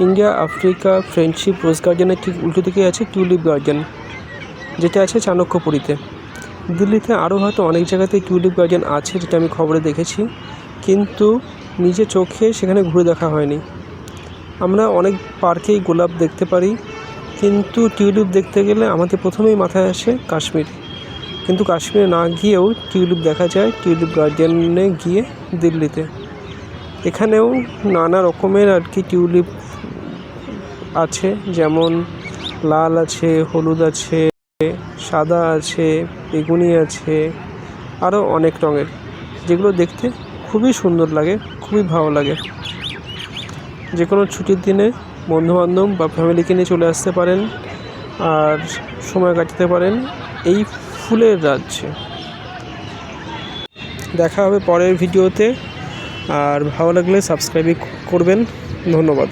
India, Africa, friendship, রোজ গার্ডেনের ঠিক উল্টো দিকে আছে টিউলিপ গার্ডেন, যেটা আছে চাণক্যপুরীতে। দিল্লিতে আরও হয়তো অনেক জায়গাতেই টিউলিপ গার্ডেন আছে, যেটা আমি খবরে দেখেছি, কিন্তু নিজে চোখে সেখানে ঘুরে দেখা হয়নি। আমরা অনেক পার্কেই গোলাপ দেখতে পারি, কিন্তু টিউলিপ দেখতে গেলে আমাদের প্রথমেই মাথায় আসে কাশ্মীর। কিন্তু কাশ্মীরে না গিয়েও টিউলিপ দেখা যায় টিউলিপ গার্ডেনে গিয়ে দিল্লিতে। এখানেও নানা রকমের আর কি টিউলিপ আছে, যেমন লাল আছে, হলুদ আছে, সাদা আছে, বেগুনি আছে, আরও অনেক রঙের, যেগুলো দেখতে খুবই সুন্দর লাগে, খুবই ভালো লাগে। যে কোনো ছুটির দিনে বন্ধুবান্ধব বা ফ্যামিলিকে নিয়ে চলে আসতে পারেন আর সময় কাটাতে পারেন এই ফুলের রাজ্যে। দেখা হবে পরের ভিডিওতে, আর ভালো লাগলে সাবস্ক্রাইব করবেন। ধন্যবাদ।